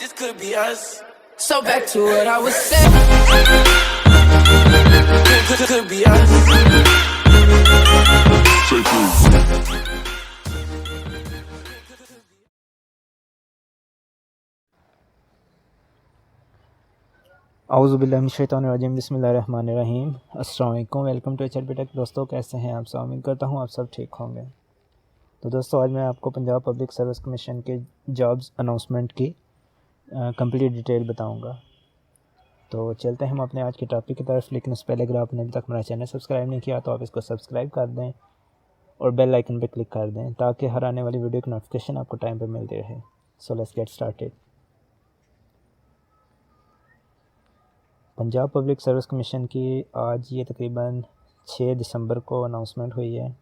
This could be us. So back to what I was saying. Could be us. औज़ुबिल्लाहिमिनश्शैतानिर्रजीम बिस्मिल्लाहिर्रहमानिर्रहीम। अस्सलाम वालेकुम, welcome to HRP take. दोस्तों कैसे हैं आप सब? उम्मीद करता हूँ आप सब ठीक होंगे। तो दोस्तों आज मैं आपको पंजाब पब्लिक सर्विस कमीशन के जॉब्स अनाउंसमेंट की कंप्लीट डिटेल बताऊंगा। तो चलते हैं हम अपने आज के टॉपिक की तरफ, लेकिन उससे पहले अगर आपने अभी तक हमारा चैनल सब्सक्राइब नहीं किया तो आप इसको सब्सक्राइब कर दें और बेल आइकन पर क्लिक कर दें ताकि हर आने वाली वीडियो की नोटिफिकेशन आपको टाइम पर मिलती रहे। So let's get started. Punjab public service commission की आज ये तकरीबन 6 दिसंबर को अनाउंसमेंट हुई है।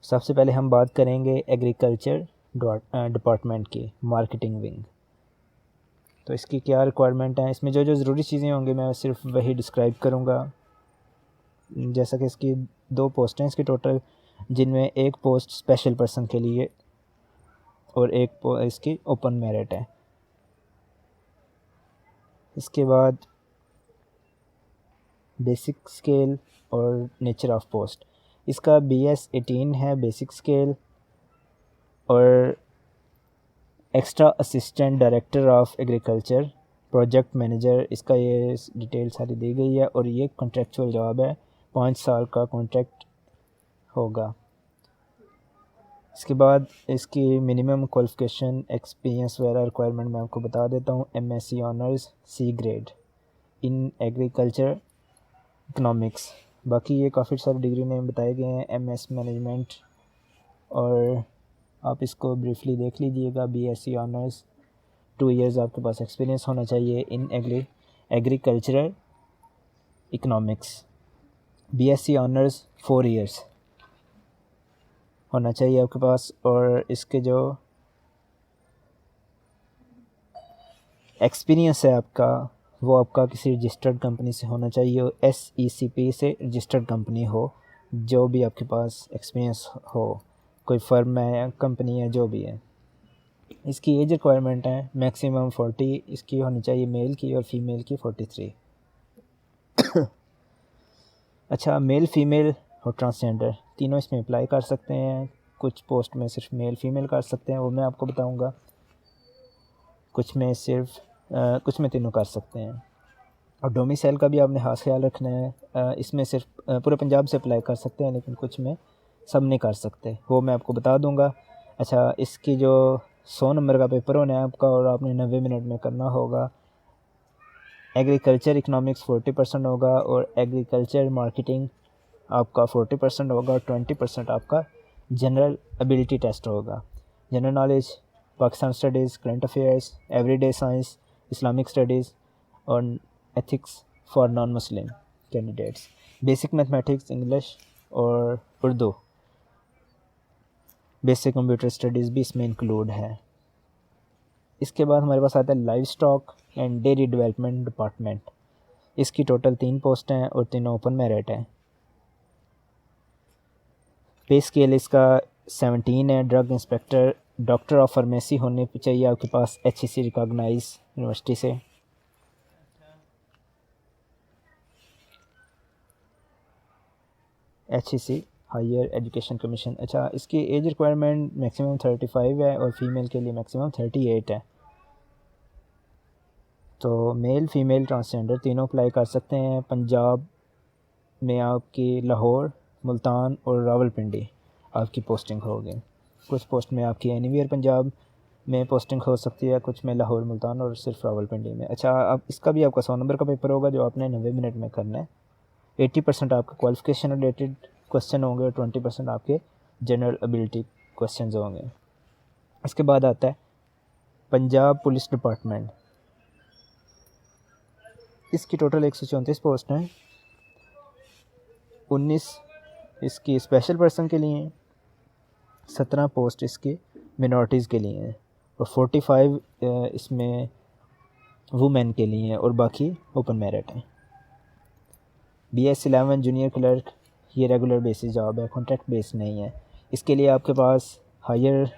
सबसे पहले हम बात करेंगे एग्रीकल्चर डिपार्टमेंट की, मार्केटिंग विंग। तो इसकी क्या रिक्वायरमेंट है, इसमें जो जो ज़रूरी चीज़ें होंगी मैं सिर्फ वही डिस्क्राइब करूँगा। जैसा कि इसकी 2 पोस्टें हैं इसकी टोटल, जिनमें एक पोस्ट स्पेशल पर्सन के लिए और एक इसकी ओपन मेरिट है। इसके बाद बेसिक स्केल और नेचर ऑफ पोस्ट, इसका BS 18 है बेसिक स्केल, और extra assistant director of agriculture project manager, इसका ये डिटेल सारी दी गई है। और ये कॉन्ट्रेक्चुअल जॉब है, 5 साल का कॉन्ट्रैक्ट होगा। इसके बाद इसकी मिनिमम क्वालिफ़िकेशन, एक्सपीरियंस वगैरह रिक्वायरमेंट मैं आपको बता देता हूँ। MSc honours C grade in agriculture economics. बाकी ये काफ़ी सारे डिग्री नेम बताए गए हैं, MS मैनेजमेंट, और आप इसको ब्रीफली देख लीजिएगा। BSc ऑनर्स 2 इयर्स आपके पास एक्सपीरियंस होना चाहिए in agricultural economics. BSc honours 4 years होना चाहिए आपके पास। और इसके जो एक्सपीरियंस है आपका, वो आपका किसी रजिस्टर्ड कंपनी से होना चाहिए, SECP से रजिस्टर्ड कंपनी हो, जो भी आपके पास एक्सपीरियंस हो, कोई फर्म है या कंपनी है जो भी है। इसकी एज रिक्वायरमेंट है मैक्सिमम 40 इसकी होनी चाहिए मेल की, और फीमेल की 43। अच्छा, मेल फीमेल और ट्रांसजेंडर तीनों इसमें अप्लाई कर सकते हैं। कुछ पोस्ट में सिर्फ मेल फीमेल कर सकते हैं, वो मैं आपको बताऊंगा। कुछ में तीनों कर सकते हैं। और डोमिसाइल का भी आपने खास ख्याल रखना है। इसमें सिर्फ पूरे पंजाब से अप्लाई कर सकते हैं, लेकिन कुछ में सब नहीं कर सकते, वो मैं आपको बता दूंगा। अच्छा, इसकी जो 100 नंबर का पेपर होना है आपका, और आपने 90 मिनट में करना होगा। एग्रीकल्चर इकनॉमिक्स 40% होगा, और एग्रीकल्चर मार्केटिंग आपका 40% होगा, और 20% आपका जनरल एबिलिटी टेस्ट होगा। General knowledge, Pakistan studies, current affairs, everyday science, Islamic studies और ethics for non Muslim candidates. Basic mathematics, English और उर्दू, बेसिक कंप्यूटर स्टडीज़ भी इसमें इंक्लूड है। इसके बाद हमारे पास आता है live stock and dairy development department. इसकी टोटल 3 पोस्ट हैं और तीनों ओपन मेरिट हैं। पे स्केल इसका 17 है। Drug inspector, doctor of pharmacy होने चाहिए आपके पास HEC रिकॉग्नाइज यूनिवर्सिटी से। HEC higher education commission. अच्छा, इसकी एज रिक्वायरमेंट मैक्सिमम 35 है, और फीमेल के लिए मैक्सिमम 38 है। तो मेल फीमेल ट्रांसजेंडर तीनों अप्लाई कर सकते हैं। पंजाब में आपकी लाहौर, मुल्तान और रावलपिंडी आपकी पोस्टिंग होगी। कुछ पोस्ट में आपकी एनीवेयर पंजाब में पोस्टिंग हो सकती है, कुछ में लाहौर, मुल्तान और सिर्फ रावलपिंडी में। अच्छा, अब इसका भी आपका 100 नंबर का पेपर होगा, जो आपने 90 मिनट में करना है। 80% आपका क्वालिफिकेशन रिलेटेड क्वेश्चन होंगे, और 20% आपके जनरल एबिलिटी क्वेश्चन होंगे। इसके बाद आता है पंजाब पुलिस डिपार्टमेंट। इसकी टोटल 134 पोस्ट हैं। 19 इसकी स्पेशल पर्सन के लिए हैं, 17 पोस्ट इसकी मिनॉरिटीज़ के लिए हैं, और 45 इसमें वुमेन के लिए हैं, और बाकी ओपन मेरिट हैं। BS 11 जूनियर क्लर्क, ये रेगुलर बेसिस जॉब है, कॉन्ट्रैक्ट बेस नहीं है। इसके लिए आपके पास हायर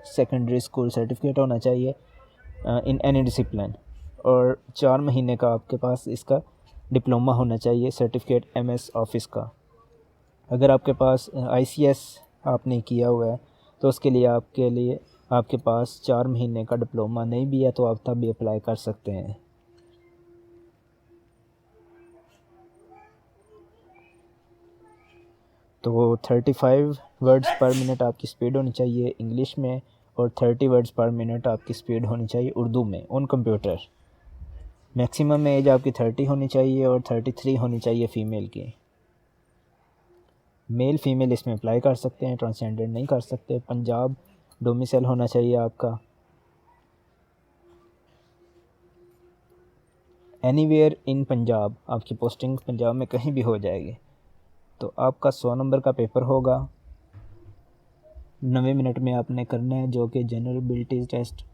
सेकेंडरी स्कूल सर्टिफिकेट होना चाहिए, इन एनी डिसिप्लिन, और 4 महीने का आपके पास इसका डिप्लोमा होना चाहिए, सर्टिफिकेट MS ऑफिस का। अगर आपके पास ICS आपने किया हुआ है तो उसके लिए आपके पास 4 महीने का डिप्लोमा नहीं भी है तो आप तब भी अप्लाई कर सकते हैं। तो 35 वर्ड्स पर मिनट आपकी स्पीड होनी चाहिए इंग्लिश में, और 30 वर्ड्स पर मिनट आपकी स्पीड होनी चाहिए उर्दू में ऑन कंप्यूटर। मैक्सिमम एज आपकी 30 होनी चाहिए और 33 होनी चाहिए फ़ीमेल की। मेल फीमेल इसमें अप्लाई कर सकते हैं, ट्रांसजेंडर नहीं कर सकते। पंजाब डोमिसाइल होना चाहिए आपका। एनीवेयर इन पंजाब, आपकी पोस्टिंग पंजाब में कहीं भी हो जाएगी। तो आपका 100 नंबर का पेपर होगा, 90 मिनट में आपने करना है, जो कि जनरल एबिलिटीज़ टेस्ट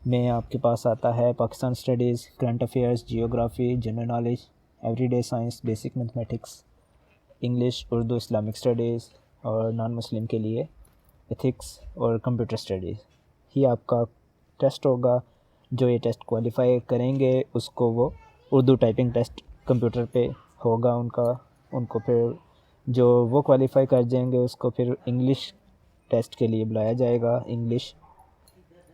में आपके पास आता है Pakistan studies, current affairs, geography, general knowledge, everyday science, basic mathematics, English, Urdu, Islamic studies, और नॉन मुस्लिम के लिए एथिक्स और कंप्यूटर स्टडीज़ ही आपका टेस्ट होगा। जो ये टेस्ट क्वालिफाई करेंगे उसको वो उर्दू टाइपिंग टेस्ट कंप्यूटर पे होगा उनको फिर जो वो क्वालिफाई कर जाएंगे उसको फिर इंग्लिश टेस्ट के लिए बुलाया जाएगा। इंग्लिश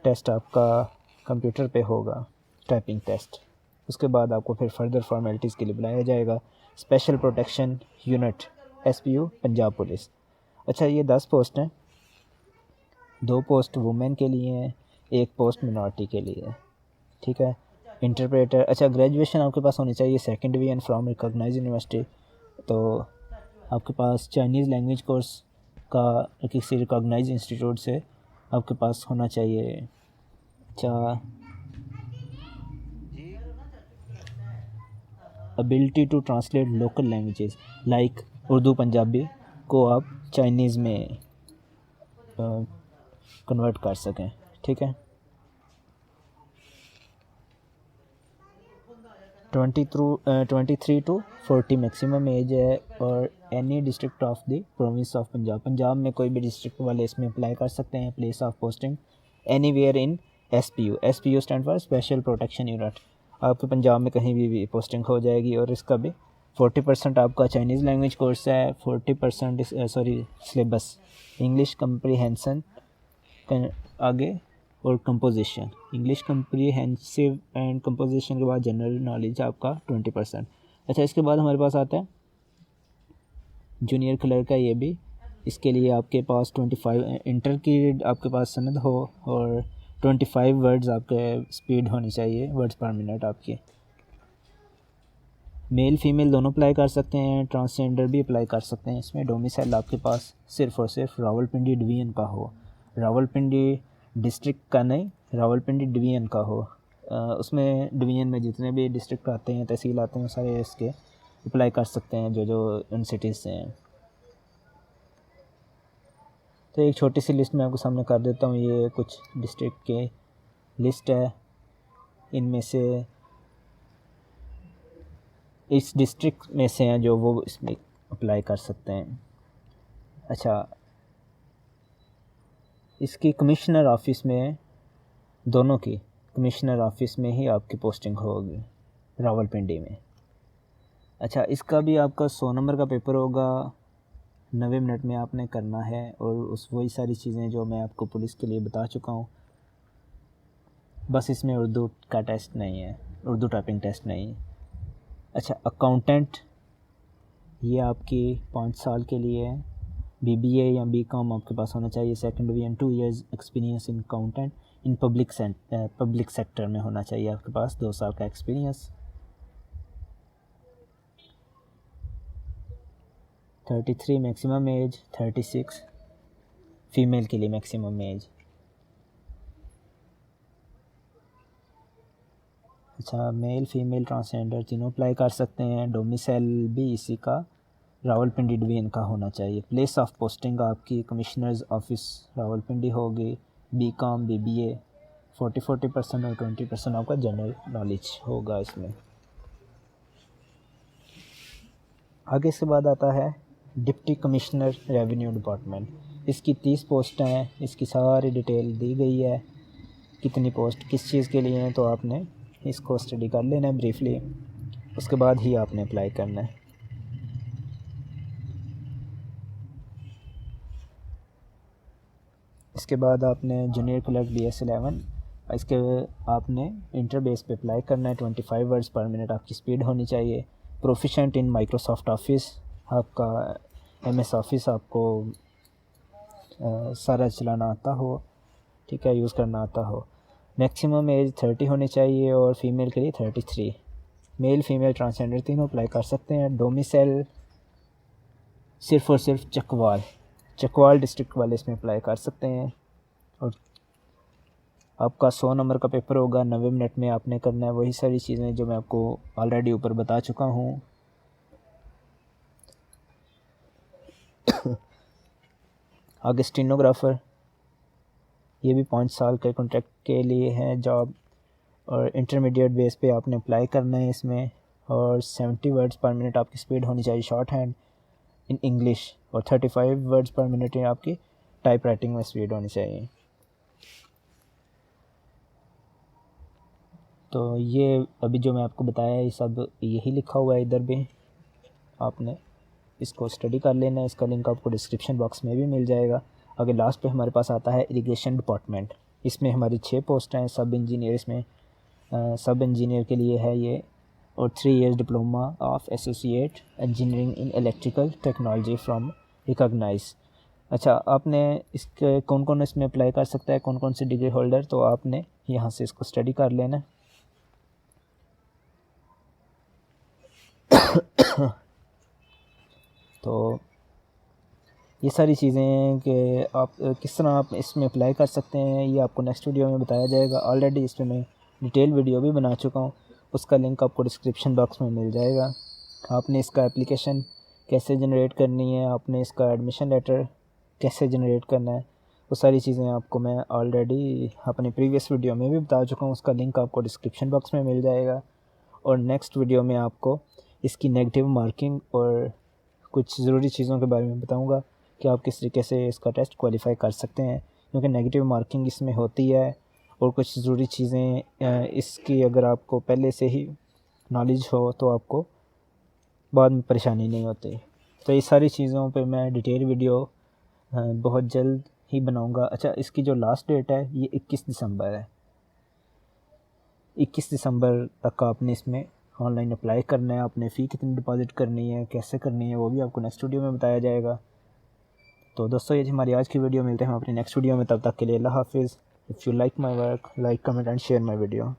टेस्ट आपका कंप्यूटर पे होगा, टाइपिंग टेस्ट। उसके बाद आपको फिर फर्दर फॉर्मेलिटीज़ के लिए बुलाया जाएगा। Special protection unit SPU Punjab police. अच्छा, ये 10 पोस्ट हैं, 2 पोस्ट वुमेन के लिए हैं, 1 पोस्ट मिनॉरिटी के लिए है, ठीक है। इंटरप्रेटर, अच्छा ग्रेजुएशन आपके पास होनी चाहिए 2nd division from recognised university. तो आपके पास चाइनीज़ लैंग्वेज कोर्स का किसी रिकॉग्नाइज्ड इंस्टीट्यूट से आपके पास होना चाहिए। अच्छा, ability to translate local languages like Urdu Punjabi को आप चाइनीज़ में कन्वर्ट कर सकें, ठीक है। 23 to 40 मैक्सिमम एज है, और any district of the province of Punjab में कोई भी डिस्ट्रिक्ट वाले इसमें अप्लाई कर सकते हैं। Place of posting anywhere in SPU stand for special protection unit. आपके पंजाब में कहीं भी पोस्टिंग हो जाएगी, और इसका भी 40% आपका चाइनीज़ लैंग्वेज कोर्स है, 40% सिलेबस इंग्लिश कम्प्रीहेंसन आगे, और composition English comprehensive and composition के बाद जनरल नॉलेज आपका 20%। अच्छा, इसके बाद हमारे पास आता है जूनियर क्लर्क का, ये भी इसके लिए आपके पास 25 इंटर की आपके पास सनद हो, और 25 वर्ड्स आपके स्पीड होनी चाहिए वर्ड्स पर मिनट आपकी। मेल फीमेल दोनों अप्लाई कर सकते हैं, ट्रांसजेंडर भी अप्लाई कर सकते हैं। इसमें डोमिसाइल आपके पास सिर्फ़ और सिर्फ रावलपिंडी डिवीज़न का हो, रावलपिंडी डिस्ट्रिक्ट का नहीं, रावलपिंडी डिवीज़न का हो। उसमें डिवीज़न में जितने भी डिस्ट्रिक्ट आते हैं, तहसील आते हैं, सारे इसके अप्लाई कर सकते हैं जो उन सिटीज़ से हैं। तो एक छोटी सी लिस्ट मैं आपको सामने कर देता हूँ। ये कुछ डिस्ट्रिक्ट के लिस्ट है, इनमें से इस डिस्ट्रिक्ट में से हैं जो वो इसमें अप्लाई कर सकते हैं। अच्छा, इसकी कमिश्नर ऑफिस में, दोनों की कमिश्नर ऑफिस में ही आपकी पोस्टिंग होगी रावलपिंडी में। अच्छा, इसका भी आपका 100 नंबर का पेपर होगा, 90 मिनट में आपने करना है, और वही सारी चीज़ें जो मैं आपको पुलिस के लिए बता चुका हूँ। बस इसमें उर्दू का टेस्ट नहीं है, उर्दू टाइपिंग टेस्ट नहीं है। अच्छा, अकाउंटेंट, ये आपकी 5 साल के लिए है। BBA या BCom आपके पास होना चाहिए। 2nd division 2 years experience in accountant in public sector में होना चाहिए आपके पास 2 साल का एक्सपीरियंस। 33 मैक्सिमम एज, 36 फीमेल के लिए मैक्सिमम एज। अच्छा, मेल फीमेल ट्रांसजेंडर तीनों अप्लाई कर सकते हैं। डोमिसाइल भी इसी का रावलपिंडी डिवीज़न का होना चाहिए। प्लेस ऑफ पोस्टिंग आपकी कमिश्नर्स ऑफिस रावलपिंडी होगी। BCom BBA 40% और 20% आपका जनरल नॉलेज होगा इसमें। आगे इसके बाद आता है डिप्टी कमिश्नर रेवेन्यू डिपार्टमेंट। इसकी 30 पोस्ट हैं, इसकी सारी डिटेल दी गई है। कितनी पोस्ट किस चीज़ के लिए हैं, तो आपने इसको स्टडी कर लेना है ब्रीफली, उसके बाद ही आपने अप्लाई करना है। इसके बाद आपने जूनियर क्लर्क BS11, इसके आपने इंटर बेस पे अप्लाई करना है। 25 वर्ड्स पर मिनट आपकी स्पीड होनी चाहिए। प्रोफिशेंट इन माइक्रोसॉफ्ट ऑफिस, आपका MS ऑफिस आपको सारा चलाना आता हो, ठीक है, यूज़ करना आता हो। मैक्सिमम एज 30 होनी चाहिए और फीमेल के लिए 33। मेल फीमेल ट्रांसजेंडर तीनों अप्लाई कर सकते हैं। डोमिसाइल सिर्फ़ और सिर्फ चकवाल डिस्ट्रिक्ट वाले इसमें अप्लाई कर सकते हैं। और आपका 100 नंबर का पेपर होगा, 90 मिनट में आपने करना है वही सारी चीज़ें जो मैं आपको ऑलरेडी ऊपर बता चुका हूँ। आगे स्टेनोग्राफ़र, ये भी 5 साल के कॉन्ट्रैक्ट के लिए है जॉब, और इंटरमीडिएट बेस पे आपने अप्लाई करना है इसमें। और 70 वर्ड्स पर मिनट आपकी स्पीड होनी चाहिए शॉर्ट हैंड इन इंग्लिश, और 35 वर्ड्स पर मिनट आपकी टाइप राइटिंग में स्पीड होनी चाहिए। तो ये अभी जो मैं आपको बताया ये सब यही लिखा हुआ है इधर भी, आपने इसको स्टडी कर लेना है। इसका लिंक आपको डिस्क्रिप्शन बॉक्स में भी मिल जाएगा। आगे लास्ट पे हमारे पास आता है इरिगेशन डिपार्टमेंट। इसमें हमारी 6 पोस्ट हैं। सब इंजीनियर इसमें सब इंजीनियर के लिए है ये, और 3 years diploma of associate engineering in electrical technology from recognise. अच्छा, आपने इसके कौन कौन इसमें अप्लाई कर सकता है, कौन कौन से डिग्री होल्डर, तो आपने यहाँ से इसको स्टडी कर लेना। तो ये सारी चीज़ें कि आप किस तरह आप इसमें अप्लाई कर सकते हैं ये आपको नेक्स्ट वीडियो में बताया जाएगा। ऑलरेडी इस पर मैं डिटेल वीडियो भी बना चुका हूँ, उसका लिंक आपको डिस्क्रिप्शन बॉक्स में मिल जाएगा। आपने इसका एप्लीकेशन कैसे जनरेट करनी है, आपने इसका एडमिशन लेटर कैसे जनरेट करना है, वो सारी चीज़ें आपको मैं ऑलरेडी अपनी प्रीवियस वीडियो में भी बता चुका हूँ। उसका लिंक आपको डिस्क्रिप्शन बॉक्स में मिल जाएगा। और नेक्स्ट वीडियो में आपको इसकी नेगेटिव मार्किंग और कुछ ज़रूरी चीज़ों के बारे में बताऊंगा कि आप किस तरीके से इसका टेस्ट क्वालिफाई कर सकते हैं, क्योंकि नेगेटिव मार्किंग इसमें होती है। और कुछ ज़रूरी चीज़ें इसकी अगर आपको पहले से ही नॉलेज हो तो आपको बाद में परेशानी नहीं होती। तो ये सारी चीज़ों पे मैं डिटेल वीडियो बहुत जल्द ही बनाऊंगा। अच्छा, इसकी जो लास्ट डेट है ये 21 दिसंबर है। 21 दिसंबर तक आपने इसमें ऑनलाइन अप्लाई करना है। आपने फ़ी कितनी डिपॉज़िट करनी है, कैसे करनी है, वो भी आपको नेक्स्ट वीडियो में बताया जाएगा। तो दोस्तों, ये थी हमारी आज की वीडियो। मिलते हैं हम अपनी नेक्स्ट वीडियो में, तब तक के लिए अल्लाह हाफिज़। If you like my work, like comment and share my video.